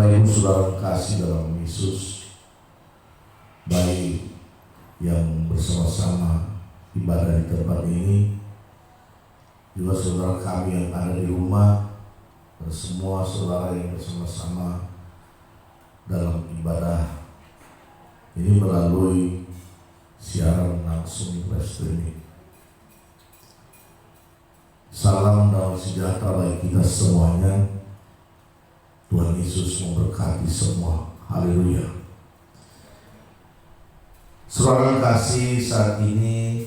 Bapak Ibu Saudara kasih dalam Yesus, baik yang bersama-sama ibadah di tempat ini, juga saudara kami yang ada di rumah, dan semua saudara yang bersama-sama dalam ibadah ini melalui siaran langsung live streaming. Salam damai sejahtera bagi kita semuanya. Tuhan Yesus memberkati semua. Haleluya. Saudara kasih, saat ini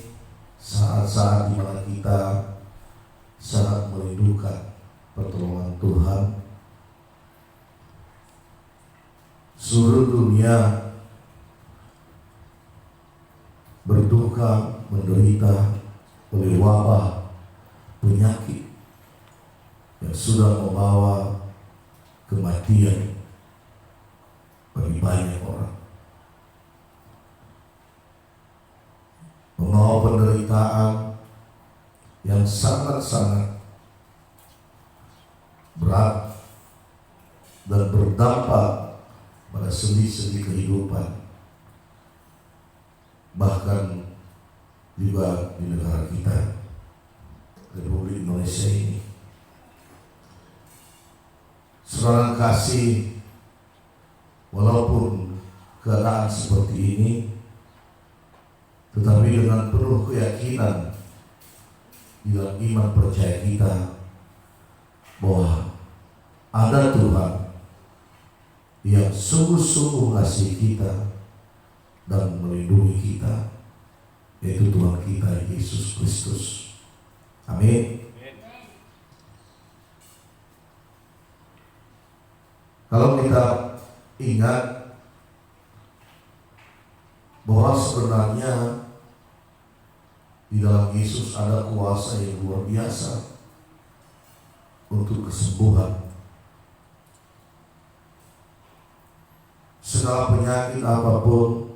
saat-saat di mana kita sangat merindukan pertolongan Tuhan. Seluruh dunia berduka, menderita oleh wabah penyakit yang sudah membawa kematian bagi banyak orang, membawa penderitaan yang sangat-sangat berat dan berdampak pada sendi-sendi kehidupan, bahkan juga di negara kita, Republik Indonesia ini. Saudara kasih, walaupun keadaan seperti ini, tetapi dengan penuh keyakinan di dalam iman percaya kita bahwa ada Tuhan yang sungguh-sungguh mengasihi kita dan melindungi kita, yaitu Tuhan kita Yesus Kristus. Amin. Kalau kita ingat bahwa sebenarnya di dalam Yesus ada kuasa yang luar biasa untuk kesembuhan. Segala penyakit apapun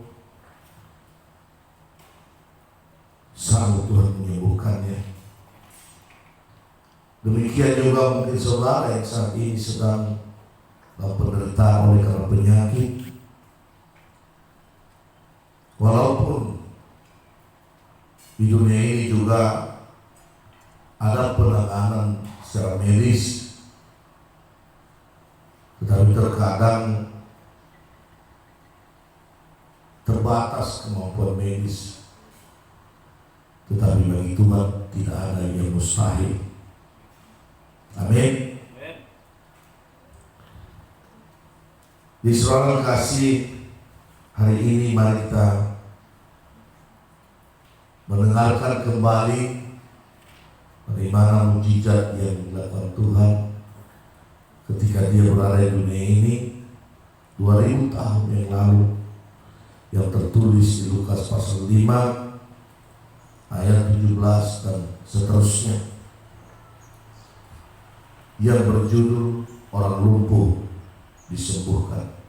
sanggup Tuhan menyembuhkannya. Demikian juga mungkin saudara yang saat ini sedang penderitaan oleh karena penyakit, walaupun di dunia ini juga ada penanganan secara medis, tetapi terkadang terbatas kemampuan medis. Tetapi bagi Tuhan tidak ada yang mustahil. Amin. Di saudara kasih, hari ini mari kita mendengarkan kembali bagaimana mujizat yang dilakukan Tuhan ketika Dia berada di dunia ini 2000 tahun yang lalu, yang tertulis di Lukas pasal 5 ayat 17 dan seterusnya, yang berjudul orang lumpuh disembuhkan.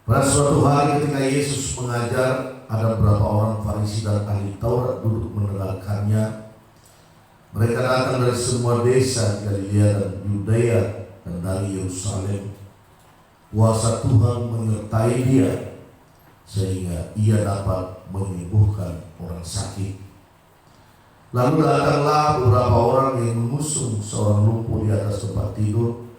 Pada suatu hari ketika Yesus mengajar, ada beberapa orang Farisi dan ahli Taurat duduk mendengarkannya. Mereka datang dari semua desa Galilea dan Yudea dan dari Yerusalem. Kuasa Tuhan menyertai dia sehingga ia dapat menyembuhkan orang sakit. Lalu datanglah beberapa orang yang mengusung seorang lumpuh di atas tempat tidur.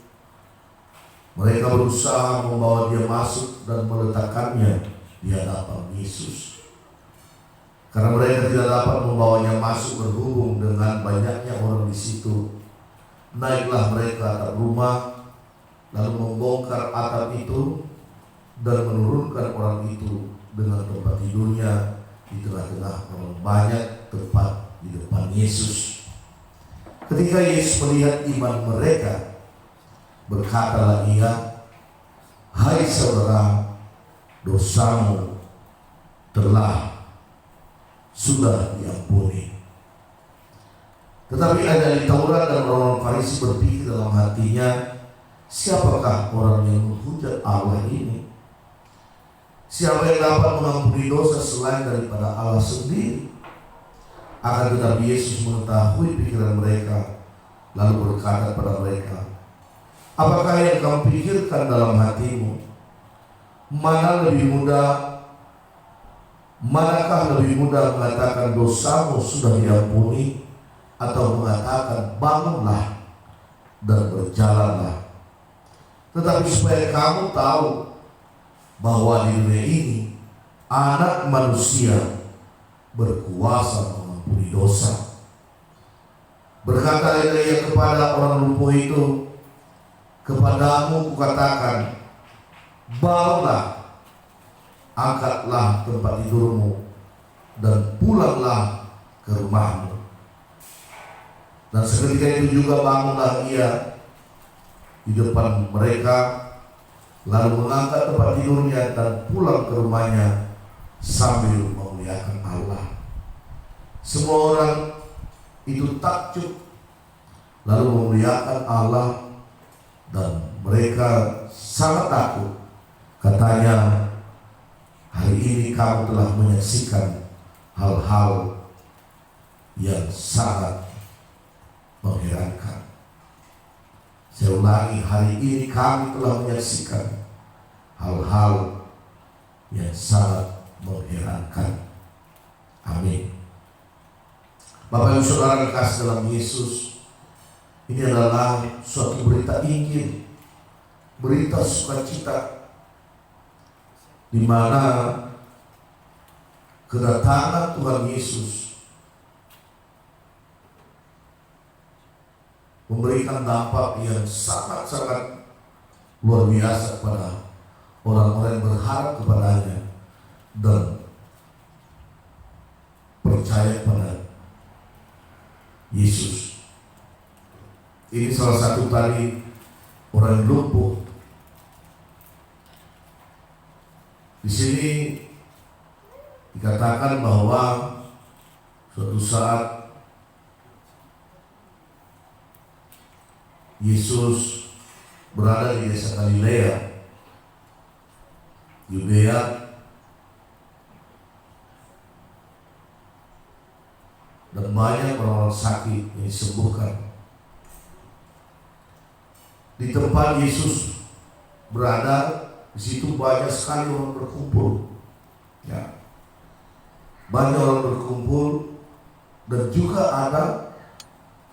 Mereka berusaha membawa dia masuk dan meletakkannya di hadapan Yesus. Karena mereka tidak dapat membawanya masuk berhubung dengan banyaknya orang di situ, naiklah mereka ke atap rumah, lalu membongkar atap itu dan menurunkan orang itu dengan tempat tidurnya di tengah-tengah orang banyak tepat di depan Yesus. Ketika Yesus melihat iman mereka, berkatalah Ia, "Hai saudara, dosamu sudah diampuni." Tetapi ada di Taurat dan orang Farisi berpikir dalam hatinya, siapakah orang yang menghujat Allah ini? Siapa yang dapat mengampuni dosa selain daripada Allah sendiri? Akan tetapi Yesus mengetahui pikiran mereka, lalu berkata kepada mereka, Apakah yang kamu pikirkan dalam hatimu? Manakah lebih mudah mengatakan dosamu sudah diampuni, atau mengatakan bangunlah dan berjalanlah? Tetapi supaya kamu tahu bahwa di dunia ini Anak Manusia berkuasa mengampuni dosa. Berkata ia kepada orang lumpuh itu, kepadamu kukatakan, bangunlah, angkatlah tempat tidurmu, dan pulanglah ke rumahmu. Dan seketika itu juga bangunlah ia di depan mereka, lalu mengangkat tempat tidurnya dan pulang ke rumahnya sambil memuliakan Allah. Semua orang itu takjub, lalu memuliakan Allah, dan mereka sangat takut. Katanya, hari ini kamu telah menyaksikan hal-hal yang sangat mengherankan. Saya ulangi, hari ini kami telah menyaksikan hal-hal yang sangat mengherankan. Amin. Bapak Ibu Saudara kasih dalam Yesus, ini adalah suatu berita Injil, berita sukacita, di mana kedatangan Tuhan Yesus memberikan dampak yang sangat-sangat luar biasa kepada orang-orang yang berharap kepadanya dan percaya pada Yesus. Ini salah satu tadi orang yang lumpuh. Di sini dikatakan bahwa suatu saat Yesus berada di desa Galilea, Yudea, dan banyak orang sakit yang disembuhkan. Di tempat Yesus berada, di situ banyak sekali orang berkumpul. Ya, banyak orang berkumpul, dan juga ada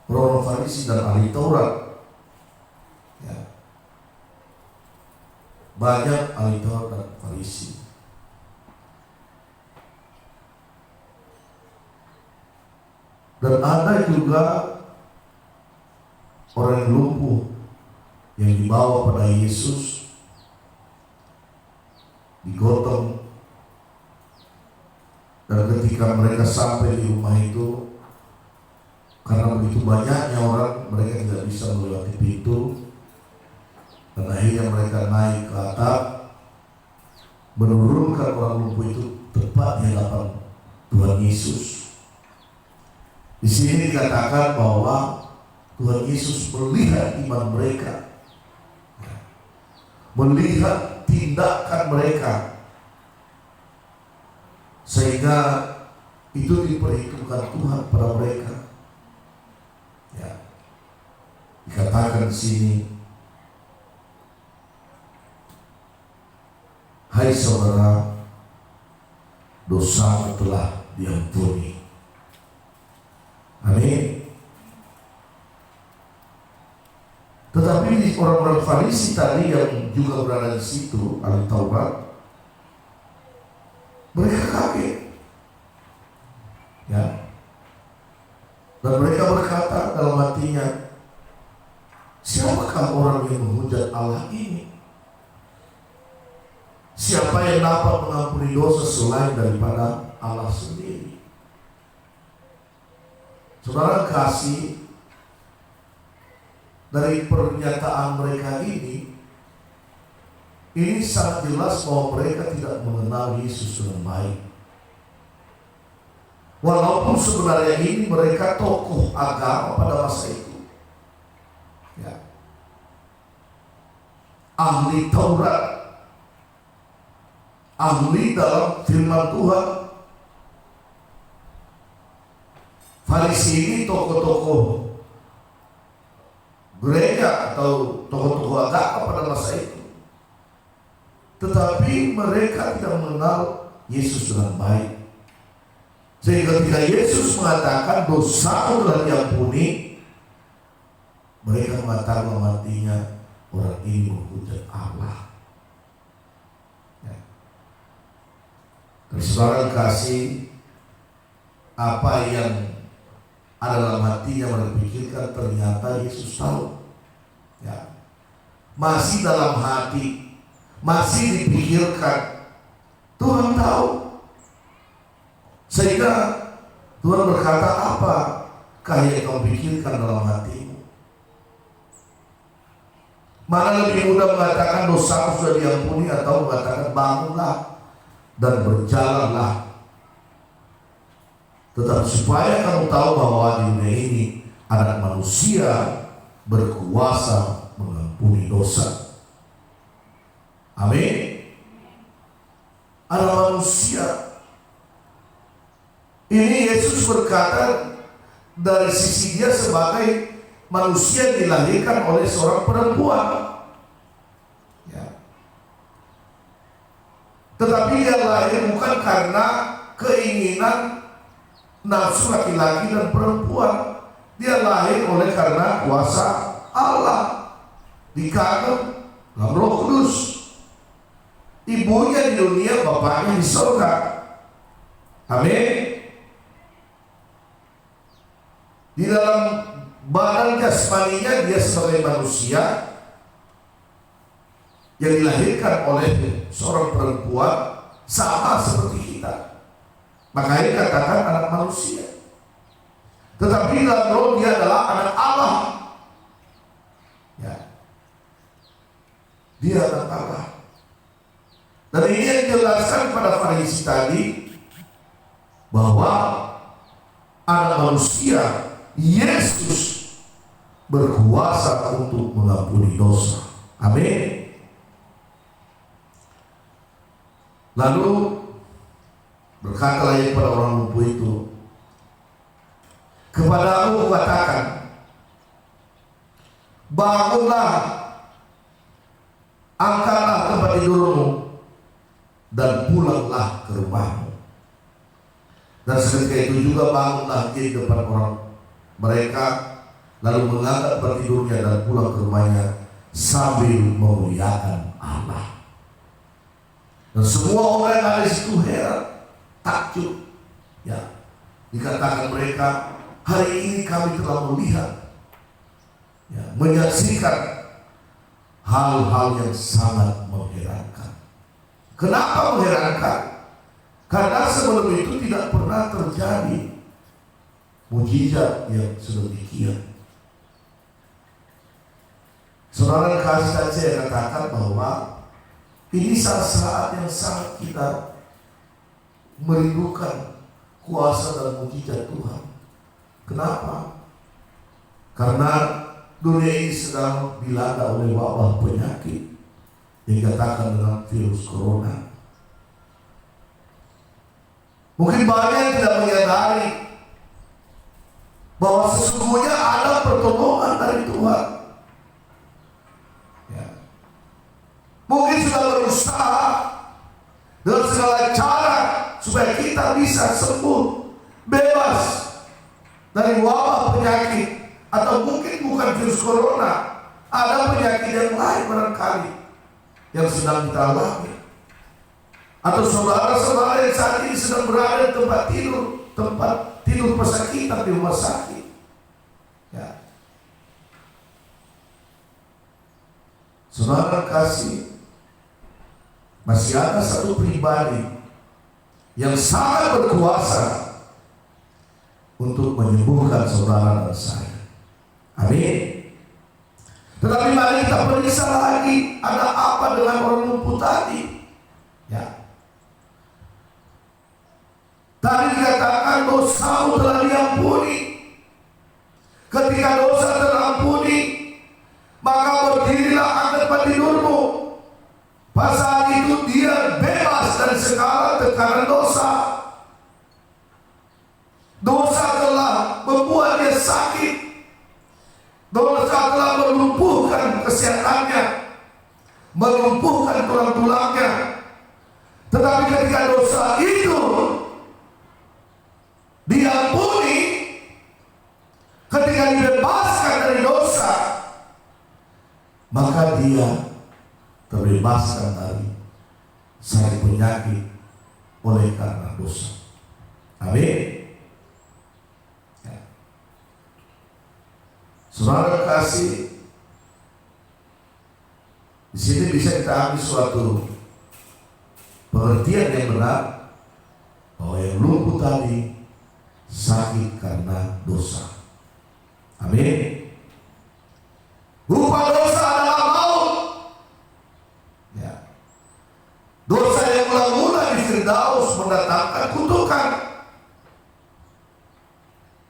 orang Farisi dan ahli Taurat. Ya, banyak ahli Taurat dan Farisi. Dan ada juga orang yang lumpuh yang dibawa pada Yesus, digotong, dan ketika mereka sampai di rumah itu, karena begitu banyaknya orang, mereka tidak bisa melewati pintu, dan akhirnya mereka naik ke atap, menurunkan orang lumpuh itu tepat di hadapan Tuhan Yesus. Di sini dikatakan bahwa Tuhan Yesus melihat iman mereka, melihat tindakan mereka, sehingga itu diperhitungkan Tuhan pada mereka. Ya, dikatakan di sini, hai saudara, dosamu telah diampuni. Amin. Tetapi orang-orang Farisi tadi yang juga berada di situ, ahli Taurat, mereka kaget. Ya. Dan mereka berkata dalam hatinya, siapakah orang yang menghujat Allah ini? Siapa yang dapat mengampuni dosa selain daripada Allah sendiri? Saudara kasih, dari pernyataan mereka ini sangat jelas bahwa mereka tidak mengenal Yesus dengan baik. Walaupun sebenarnya ini mereka tokoh agama pada masa itu, ya, ahli Taurat, ahli dalam firman Tuhan. Farisi ini tokoh-tokoh gereja atau tokoh-tokoh agama pada masa itu. Tetapi mereka tidak mengenal Yesus dengan baik. Sehingga ketika Yesus mengatakan dosamu telah diampuni, mereka mengatakan artinya orang ini menghujat Allah. Ya. Terus saudara kasih, apa yang ada dalam hatinya mereka pikirkan ternyata Yesus tahu. Ya. Masih dalam hati, masih dipikirkan, Tuhan tahu. Sehingga Tuhan berkata, apakah yang kau pikirkan dalam hatimu? Mana lebih mudah mengatakan dosa sudah diampuni atau mengatakan bangunlah dan berjalanlah. Tetapi supaya kamu tahu bahwa di dunia ini Anak Manusia berkuasa mengampuni dosa. Amin. Anak Manusia. Ini Yesus berkata dari sisi dia sebagai manusia dilahirkan oleh seorang perempuan. Ya. Tetapi dia lahir bukan karena keinginan nafsu laki-laki dan perempuan. Dia lahir oleh karena kuasa Allah, dikandung dalam Roh Kudus. Ibunya di dunia, bapaknya di surga. Amin. Di dalam badan jasmaninya dia sebagai manusia yang dilahirkan oleh seorang perempuan sama seperti kita. Makanya dikatakan anak manusia. Tetapi dalam roh dia adalah anak Allah. Ya. Dia anak Allah. Dan ini yang dijelaskan pada Farisi tadi, bahwa anak manusia Yesus berkuasa untuk mengampuni dosa. Amin. Lalu berkatalah ia kepada orang lumpuh itu, kepadamu katakan, bangunlah, angkatlah tempat tidurmu, dan pulanglah ke rumahmu. Dan seketika itu juga bangunlah dia di depan orang mereka, lalu mengangkat tempat tidurnya dan pulang ke rumahnya sambil memuliakan Allah. Dan semua orang yang ada di situ heran, takjub. Ya, dikatakan mereka, hari ini kami telah melihat, ya, menyaksikan hal-hal yang sangat mengherankan. Kenapa mengherankan? Karena sebelum itu tidak pernah terjadi mujizat yang sedemikian. Saudara kasih saya katakan bahwa ini saat-saat yang sangat kita merindukan kuasa dan mujizat Tuhan. Kenapa? Karena dunia ini sedang dilanda oleh wabah penyakit yang dikatakan dengan virus corona. Mungkin banyak yang tidak menyadari bahwa sesungguhnya ada pertolongan dari Tuhan. Ya. Mungkin sudah berusaha dengan segala cara supaya kita bisa sembuh, bebas dari wabah penyakit, atau mungkin bukan virus corona, ada penyakit yang lain barangkali yang sedang kita alami. Atau saudara-saudara yang saat ini sedang berada di tempat tidur pesakitan di rumah sakit. Ya. Saudara kasih, masih ada satu pribadi yang sangat berkuasa untuk menyembuhkan saudara dan saya. Amin. Tetapi mari kita periksa lagi, ada apa dengan orang lumpuh tadi? Ya. Tadi dikatakan dosamu telah diampuni. Ketika dosa terampuni, maka berdirilah, angkat tempat tidurmu. Pasal itu dia bebas dari segala tekanan dosa. Dosa telah membuat dia sakit. Dosa telah melumpuhkan kesehatannya, melumpuhkan tulang-tulangnya. Tetapi ketika dosa itu diampuni, ketika dibebaskan dari dosa, maka dia terbebaskan dari sakit penyakit oleh karena dosa. Amin. Ya. Saudara kasih, di sini bisa kita ambil suatu pengertian yang benar bahwa yang lumpuh tadi sakit karena dosa. Amin. Upah dosa adalah maut. Ya. Dosa yang mula-mula di Firdaus mendatangkan kutukan.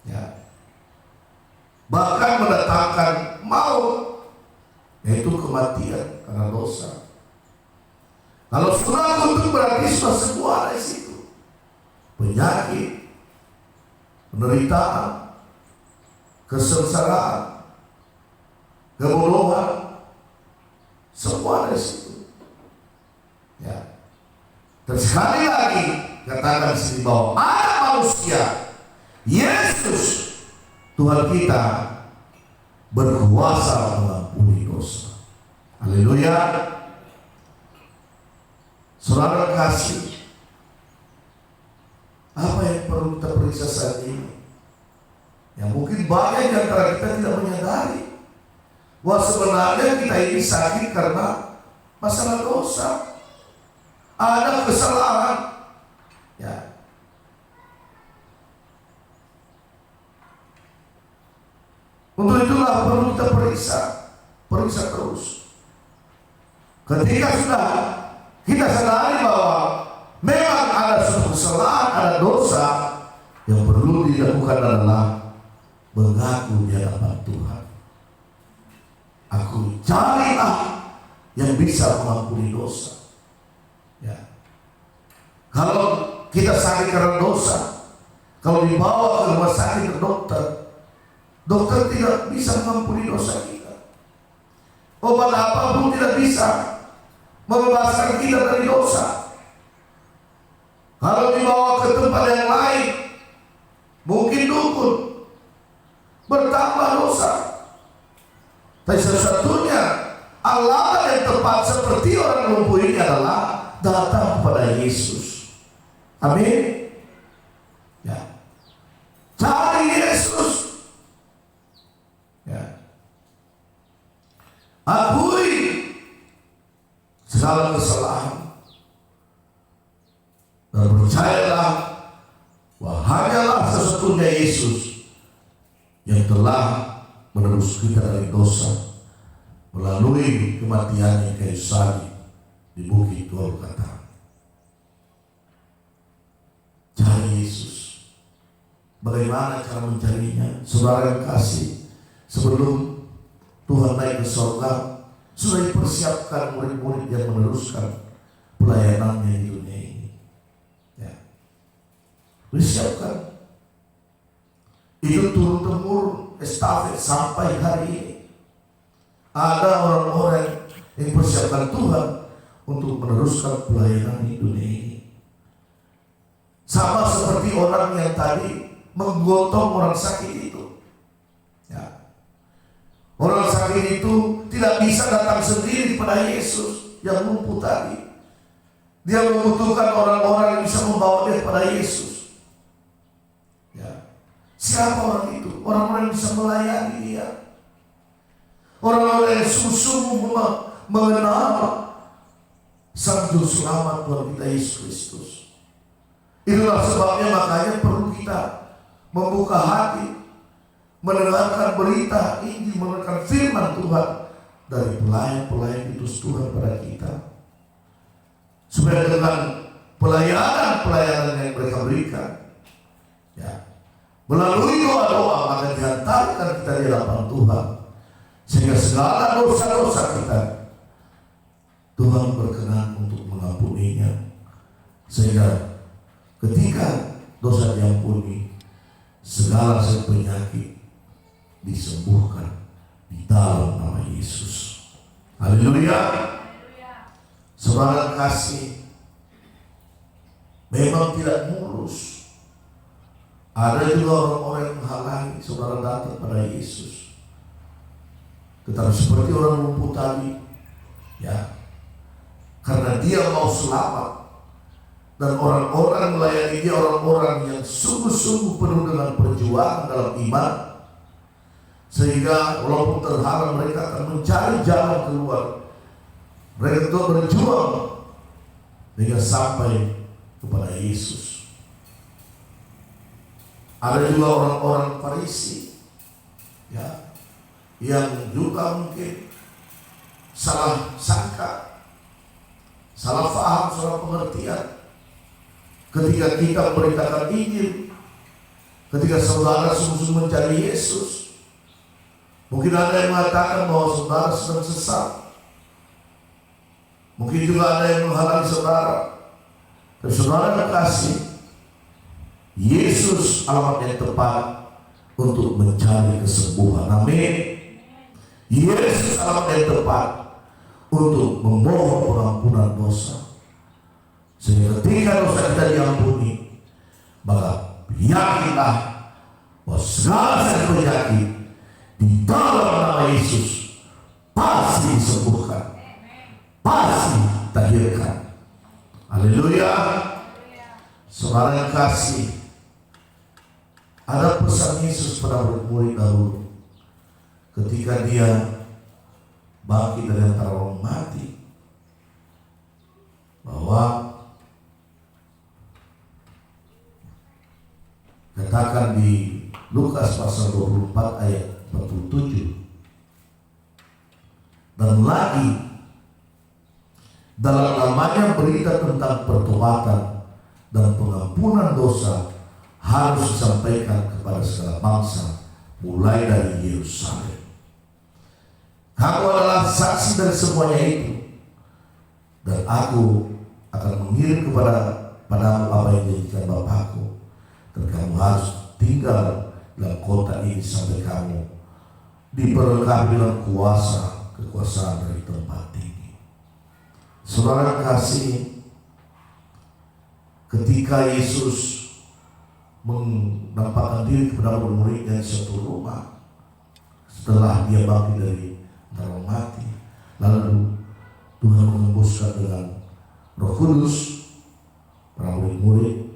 Ya. Bahkan mendatangkan maut, yaitu kematian karena dosa. Kalau sudah kutuk berarti sudah semua dari situ. Penyakit, penderitaan, kesengsaraan, kebodohan, semua dari situ. Ya. Dan sekali lagi katakan di sini bahwa anak manusia, Yesus Tuhan kita, berkuasa mengampuni dosa. Haleluya. Saudara kasih, apa yang perlu kita periksa saat ini? Yang mungkin banyak di antara kita tidak menyadari bahwa sebenarnya kita ini sakit karena masalah dosa. Ada kesalahan. Ya. Untuk itulah perlu kita periksa terus. Ketika sudah kita sadari bahwa memang ada suatu kesalahan, ada dosa, yang perlu dilakukan adalah mengaku di hadapan Tuhan. Aku carilah yang bisa mengampuni dosa. Ya. Kalau kita sakit karena dosa, kalau dibawa ke rumah sakit ke dokter, dokter tidak bisa mengampuni dosa kita. Obat apapun tidak bisa membebaskan kita dari dosa. Kalau dibawa ke tempat yang lain, mungkin dukun, bertambah dosa. Tapi satu-satunya alamat yang tepat seperti orang lumpuh ini adalah datang kepada Yesus. Amin. Ya. Cari Yesus. Ya. Akui segala kesalahan dan percayalah bahwa hanyalah sesungguhnya Yesus yang telah menebus kita dari dosa melalui kematiannya kayu salib di bukit Golgota. Cari Yesus. Bagaimana cara mencarinya? Saudara yang kasih, sebelum Tuhan naik ke surga, sudah dipersiapkan murid-murid yang meneruskan pelayanannya di dunia ini. Ya. Disiapkan. Itu turun-temurun estafet sampai hari ini. Ada orang-orang yang dipersiapkan Tuhan untuk meneruskan pelayanan di dunia ini. Sama seperti orang yang tadi menggotong orang sakit itu. Ya. Orang sakit itu tidak bisa datang sendiri kepada Yesus yang lumpuh tadi. Dia membutuhkan orang-orang yang bisa membawa dia kepada Yesus. Ya. Siapa orang itu? Orang-orang yang bisa melayani dia. Orang-orang yang sungguh-sungguh mengenal Sang Juru Selamat Tuhan kita Yesus Kristus. Itulah sebabnya makanya perlu kita membuka hati, mendengarkan berita Injil, mendengarkan firman Tuhan dari pelayan-pelayan itu Tuhan pada kita. Supaya dengan pelayanan yang mereka berikan, ya, melalui doa-doa maka diantarkan kita di hadapan Tuhan, sehingga segala dosa-dosa kita Tuhan berkenan untuk mengampuninya. Sehingga ketika dosa diampuni, segala penyakit disembuhkan di dalam nama Yesus. Haleluya. Saudara kasih, memang tidak mulus. Ada juga orang-orang yang menghalangi saudara datang pada Yesus. Tetapi seperti orang lumpuh tadi, ya, karena dia mau selamat, dan orang-orang melayani dia, orang-orang yang sungguh-sungguh penuh dengan perjuangan dalam iman, sehingga walaupun terhalang mereka akan mencari jalan keluar. Mereka itu berjuang hingga sampai kepada Yesus. Ada juga orang-orang Farisi, ya, yang juga mungkin salah sangka, salah paham, salah pengertian ketika kita memberitakan Injil, ketika saudara sungguh-sungguh mencari Yesus. Mungkin ada yang mengatakan bahwa saudara sedang sesat, mungkin juga ada yang menghalangi saudara. Dan saudara kasih, Yesus alamat yang tepat untuk mencari kesembuhan. Amin. Yesus alamat yang tepat untuk memohon pengampunan dosa. Sehingga ketika dosa kita diampuni, maka yakinlah bahwa segala penyakit di dalam nama Yesus pasti disembuhkan, pasti ditahirkan. Haleluya. Saudara yang kasih, ada pesan Yesus pada murid dahulu ketika dia bangkit dari antara orang mati, bahwa katakan di Lukas pasal 24 ayat 47, dan lagi dalam namanya berita tentang pertobatan dan pengampunan dosa harus disampaikan kepada segala bangsa, mulai dari Yerusalem. Kamu adalah saksi dari semuanya itu, dan aku akan mengirim padamu apa yang dijanjikan Bapakku, dan kamu harus tinggal dalam kota ini sampai kamu diperlengkapi dengan kekuasaan dari tempat tinggi. Saudara kasih, ketika Yesus menampakkan diri kepada murid-muridnya di suatu rumah setelah dia bangkit dari antara mati, lalu Tuhan mengembuskan dengan Roh Kudus para murid-murid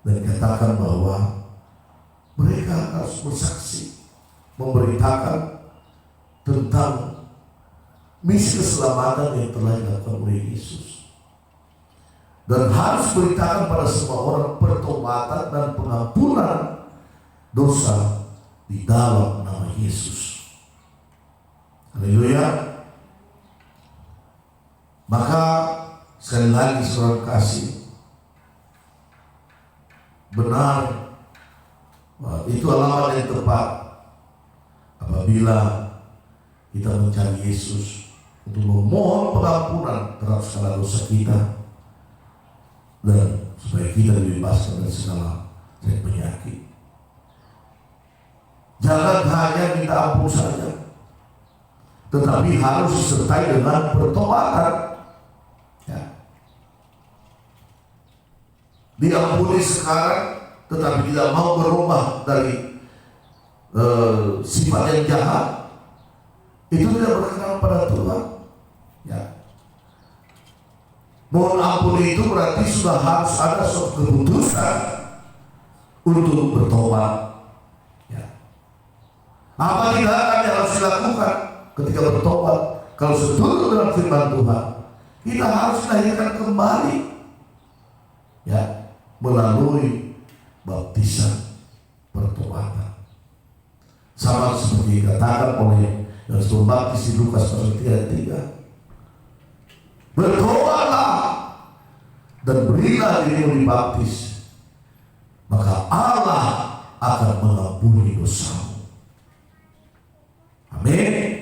dan katakan bahwa mereka harus bersaksi, memberitakan tentang misi keselamatan yang telah dilakukan oleh Yesus, dan harus beritakan pada semua orang pertobatan dan pengampunan dosa di dalam nama Yesus. Haleluya. Maka sekali lagi saudara kasih, benar, itu alamat yang tepat apabila kita mencari Yesus untuk memohon pengampunan terhadap segala dosa kita, dan supaya kita dibebaskan dari segala penyakit. Jangan hanya minta ampun saja, tetapi harus disertai dengan pertobatan. Ya. Diampuni sekarang, tetapi tidak mau berubah dari sifat yang jahat, itu tidak berkenan pada Tuhan. Ya. Mohon ampun itu berarti sudah harus ada suatu keputusan untuk bertobat. Ya. Apa tindakan yang harus dilakukan ketika bertobat? Kalau setuju dengan firman Tuhan, kita harus dilahirkan kembali, ya, melalui baptisan pertobatan. Sama seperti dikatakan oleh Yohanes Pembaptis di Lukas pasal 3. Bertobatlah dan berilah dirimu dibaptis, maka Allah akan mengampuni dosamu. Amin.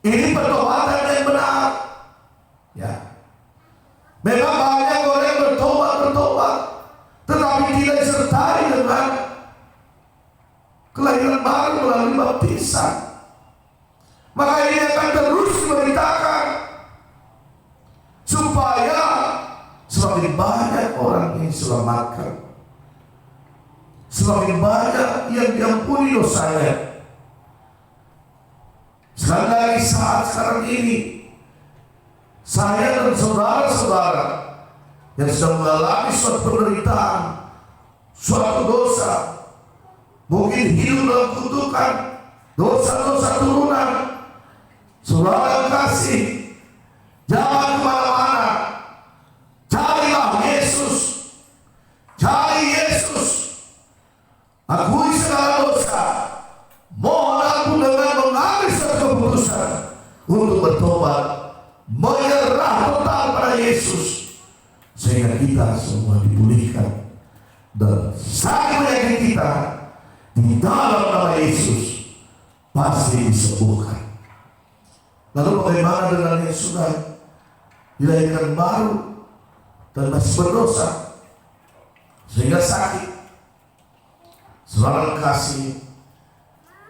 Ini pertobatan yang benar. Ya. Memang banyak orang yang bertobat, tetapi tidak disertai dengan kelahiran baru melalui baptisan. Maka ini akan terus beritakan supaya semakin banyak orang yang diselamatkan, semakin banyak yang diampuni dosanya. Sekali lagi saat sekarang ini, saya dan saudara-saudara yang sedang mengalami suatu penderitaan, suatu dosa, mungkin hidup dalam kutukan, dosa-dosa turunan, saudara kasih, jangan kemana-mana, carilah Yesus, cari Yesus, akui segala dosa, mohon ampun dengan mengambil suatu keputusan untuk bertobat, menyerah total pada Yesus, sehingga kita semua dipulihkan dan sakit penyakit kita di dalam nama Yesus pasti disembuhkan. Lalu bagaimana dengan yang sudah dilahirkan baru dan masih berdosa sehingga sakit? Saudara kasih,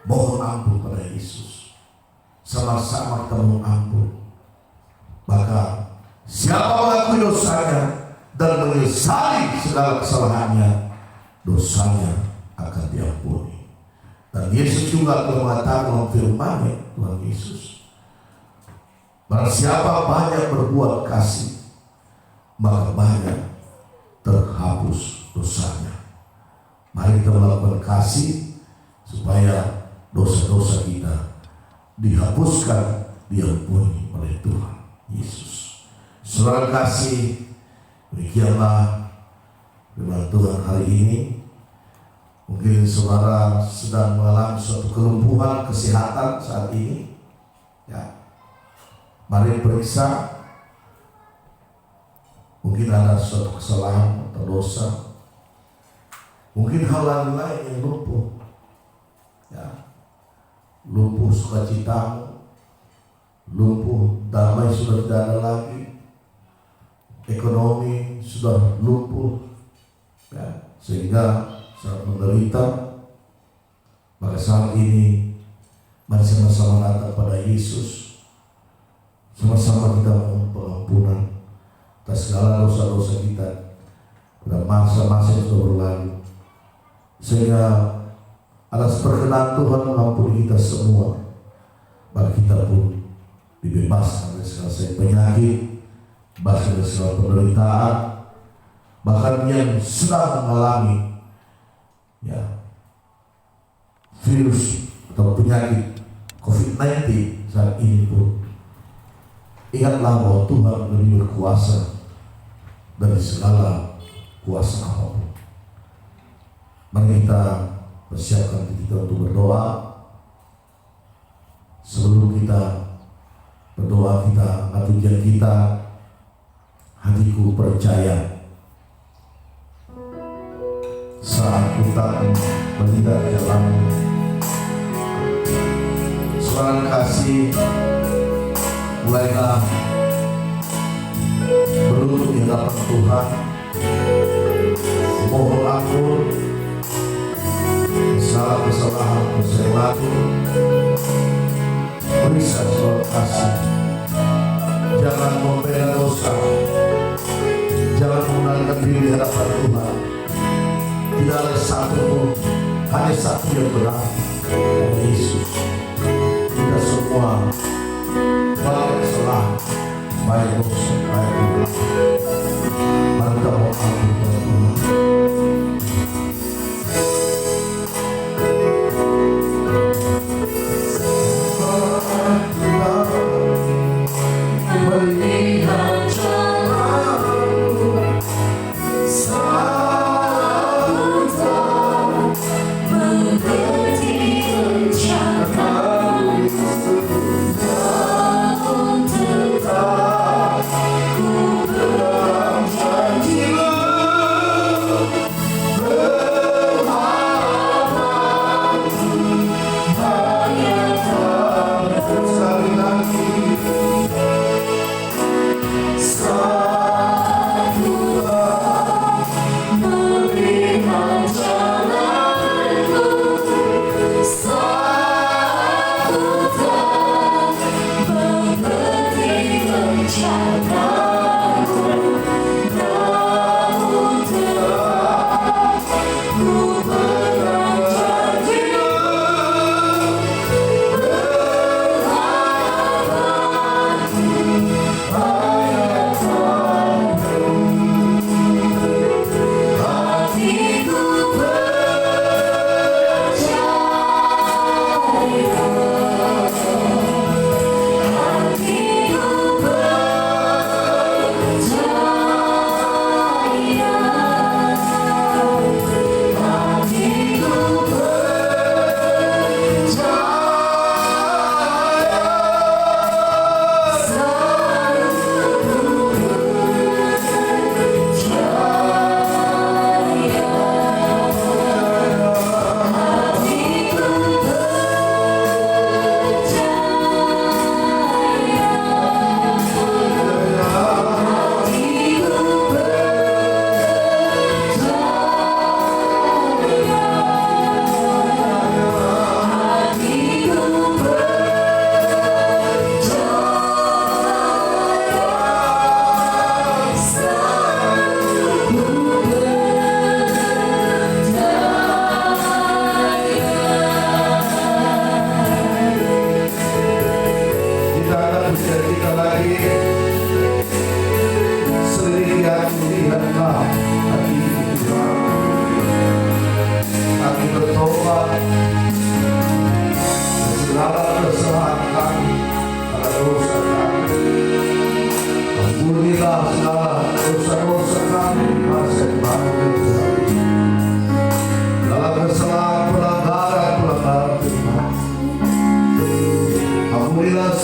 mohon ampun pada Yesus, sama-sama kita mohon ampun. Maka siapa mengakui dosanya dan menyesali segala kesalahannya, dosanya akan diampuni. Dan Yesus juga telah mengatakan dalam firman-Nya, Tuhan Yesus, barang siapa banyak berbuat kasih, maka banyak terhapus dosanya. Mari kita melakukan kasih supaya dosa-dosa kita dihapuskan, diampuni oleh Tuhan Yesus. Saudara kasih, demikianlah firman Tuhan hari ini. Mungkin saudara sedang mengalami suatu kelumpuhan kesehatan saat ini, ya. Mari periksa, mungkin ada suatu kesalahan atau dosa, mungkin hal lain yang lumpuh, ya. Lumpuh sukacitamu, lumpuh damai sudah tidak ada lagi, ekonomi sudah lumpuh, ya. Sehingga saat menderita. Maka saat ini mari sama-sama datang pada Yesus, sama-sama kita mohon pengampunan atas segala dosa-dosa kita pada masa-masa yang sudah berlalu, sehingga atas perkenan Tuhan mengampuni kita semua, maka kita pun dibebaskan dari segala penyakit, bebaskan dari segala penderitaan, bahkan yang sedang mengalami, ya, virus atau penyakit COVID-19 saat ini pun, ingatlah bahwa Tuhan lebih berkuasa dari segala kuasa apapun. Mari kita persiapkan diri kita untuk berdoa. Sebelum kita berdoa, kita angkat kita, hatiku percaya saat kita melihat jalan. Saudara kasih, mulailah berlutut di hadapan Tuhan, mohon ampun segala kesalahan yang lalu. Periksa saudara kasih, jangan membela dosa, jangan menundukkan diri di hadapan Tuhan. Tidak ada satu pun, hanya satu yang benar, Yesus. Kita semua banyak kesalahan, baik dosa, baik dosa. Mari kita mohon ampun kepada Tuhan. Melihat jalanmu, Ku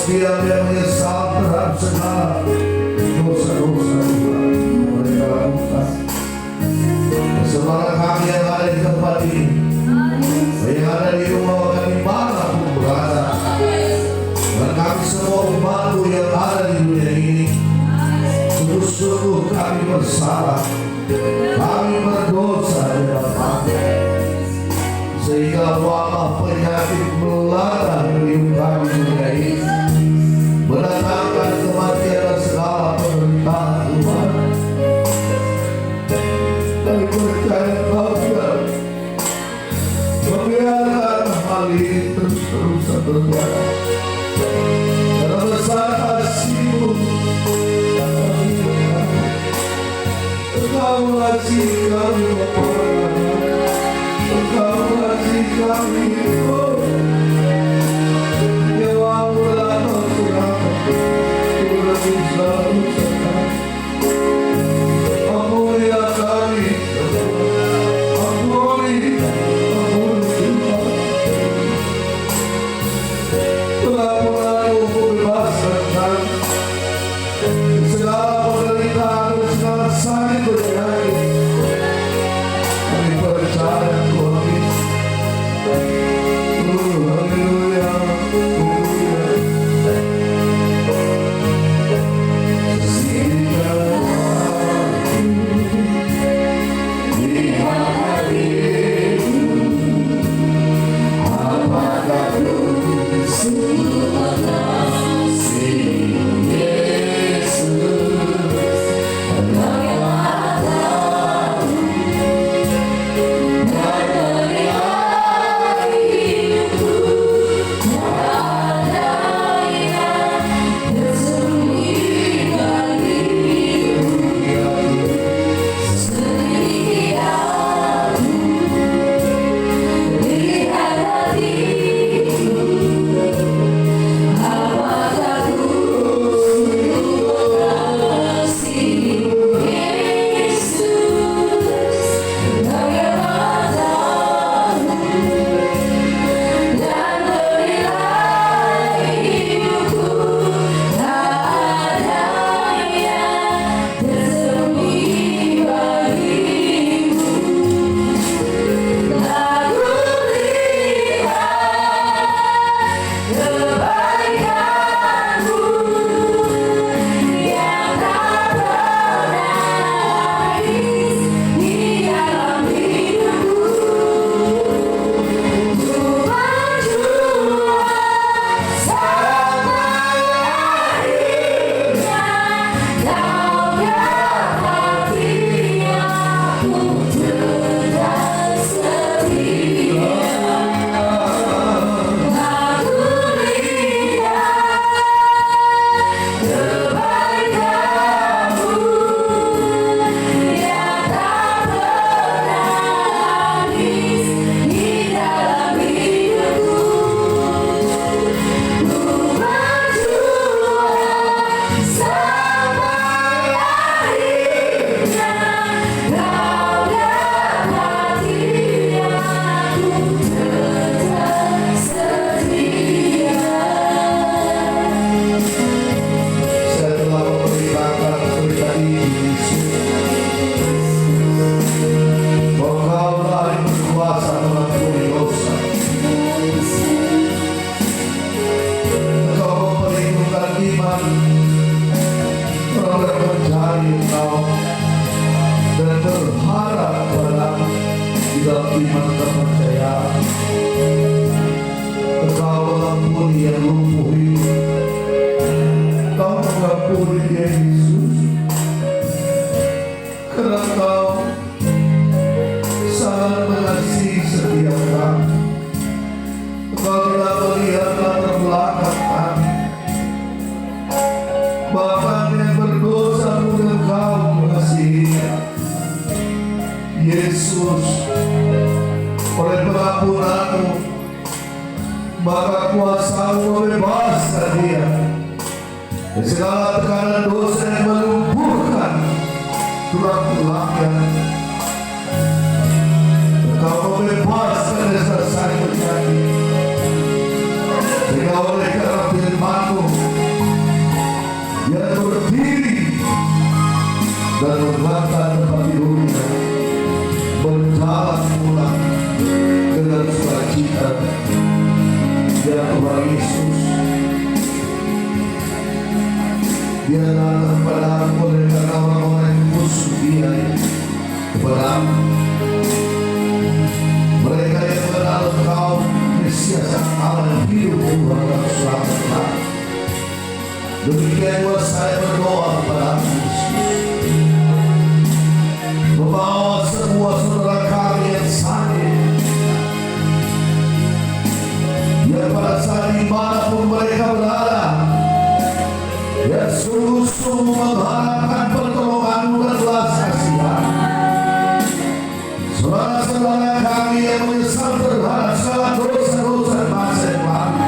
setiap yang menyesal terhadap segala dosa-dosa yang mereka lakukan. Semangat kami yang ada di tempat ini, yang ada di rumah kami manapun berada, dan kami semua umatmu yang ada di dunia ini, sungguh-sungguh kami bersalah, kami berdosa di hadapan-Mu, sehingga wabah penyakit melanda hidup kami di dunia ini, mendatangkan kematian dan segala penderitaan Tuhan. Kami percaya Kau tidak membiarkan hal ini terus-terusan terjadi. Karena besar kasih-Mu, Engkau mengasihi kami Bapa, Engkau mengasihi kami Dewa-Mu dan Tuhan, Tuhan selalu serta. Ampuni kami, ampuni Tuhan. Pengampunan-Mu bebaskan kami segala penderitaan dan segala sakit berjaya. Kami percaya Tuhan. Haleluya, haleluya. Yesus, oleh pengampunan-Mu, maka kuasa-Mu membebaskan dia dari segala tekanan dosa yang melumpuhkan tulang-tulangnya. Engkau membebaskan dari segala sakit penyakit, sehingga oleh karena firman-Mu Dia datang kepada aku oleh karena orang-orang yang musuh dia kepada mereka yang mengenal Engkau Mesias Allah yang hidup Tuhan dan selamat. Demikian buat saya berdoa kepada Yesus, membawa semua saudara kami yang sakit, yang pada saat dimanapun mereka berada, yang sungguh-sungguh mengharapkan pertolongan-Mu dan belas kasihan. Saudara-saudara kami yang menyesal terhadap segala dosa-dosa bangsa yang lalu,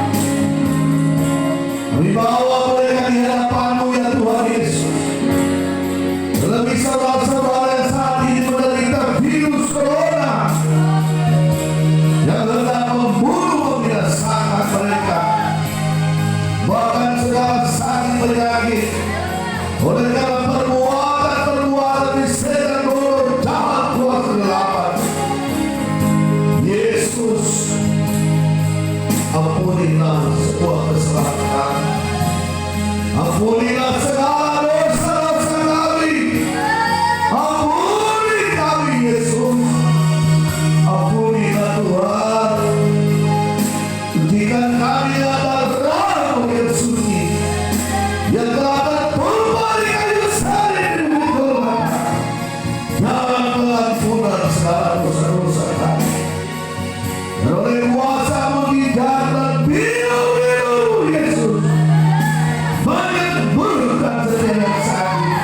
kami bawa mereka di hadapan-Mu ya Tuhan Yesus. Terlebih saudara-saudara yang saat ini menderita virus corona yang hendak membunuh membinasakan mereka, bahkan segala sakit penyakit oleh karena perbuatan-perbuatan di setan bodoh jahat kuasa kegelapan. Yesus, ampunilah semua kesalahan, ampunilah segala dosa-dosa kami, ampuni kami Yesus, ampunilah Tuhan. Sucikan kami dalam darah-Mu yang suci, yang telah tertumpah di kayu salib di Golgota. Jangan pengampunan segala dosa-dosa kami, dan oleh kuasa-Mu dijat dan biru-biru Yesus, menyembuhkan setiap yang sakit,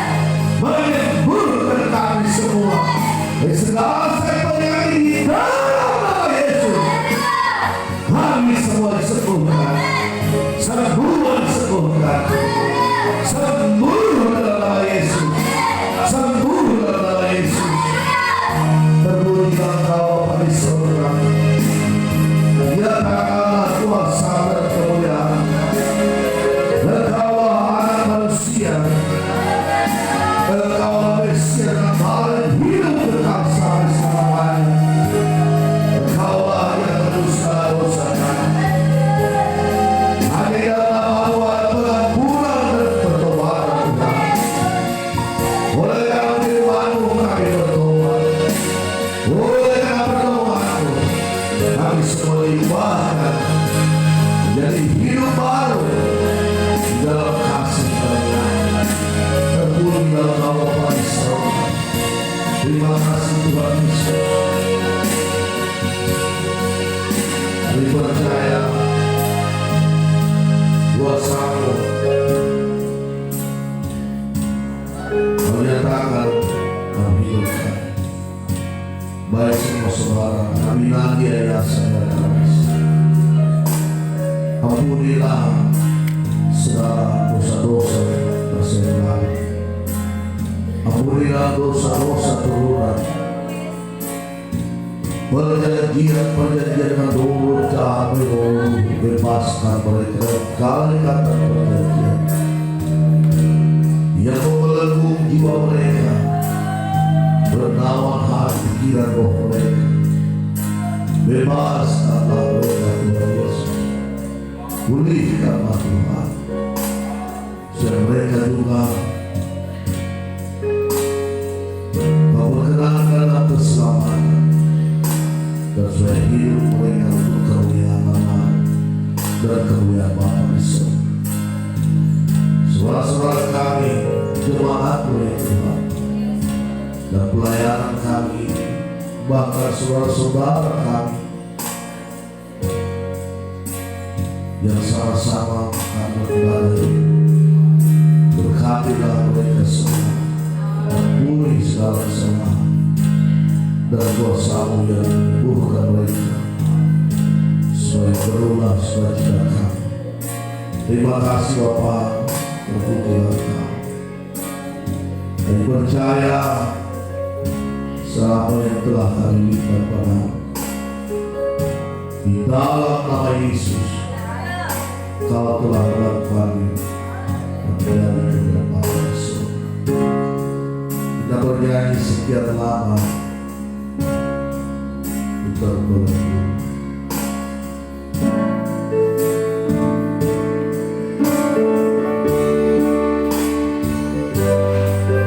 menyembuhkan kami semua dari segala sakit penyakit di dalam nama Yesus. Kami semua disembuhkan, semua disembuhkan, sembuh dalam nama Yesus, sembuh dalam nama Yesus. Terpujilah Engkau Bapa di surga, nyatakanlah kuasa dan kemuliaan, dan Engkaulah Anak Manusia, Engkaulah Mesias yang Allah yang hidup kekal sampai selamanya. Engkaulah yang menebus segala dosa kami. Hanya dalam nama-Mu ada pengampunan dan pertobatan kami. Oleh karena firman-Mu kami bertobat, oleh karena pertolongan-Mu kami semua diubahkan menjadi hidup baru dalam kasih karunia. Terpujilah Engkau Bapa di surga. Terima kasih Tuhan Yesus. Kami percaya kuasa-Mu menyatakan dan hidupkan. Baik semua saudara, kami Nadia Yayasan dan Kamis, ampunilah segala dosa-dosa dosa yang lalu, ampunilah dosa-dosa turunan, perjanjian dengan dulu kami bebaskan mereka dari segala ikatan perjanjian yang membelenggu jiwa mereka, bernawan hati pikiran roh mereka. Bebaskanlah mereka Tuhan Yesus, pulihkanlah Tuhan, supaya mereka juga Kau berkenan dalam keselamatan, dan supaya hidup mereka untuk kemuliaan nama dan kemuliaan Bapa di surga. Saudara-saudara kami, jemaat-Mu ya Tuhan, dan pelayanan kami, bahkan saudara-saudara kami yang sama-sama kami kembali, berkatilah mereka semua, ampuni segala kesalahan dan dosa-Mu yang menyembuhkan mereka, supaya berulah sukacita kami. Terima kasih Bapa, terpujilah Engkau. Kami percaya selama yang telah kami minta pada-Mu, di dalam nama Yesus, Kau telah melakukan menjadi kemuliaan Bapa di surga. Kita bernyanyi sekian lama, putar belenggu.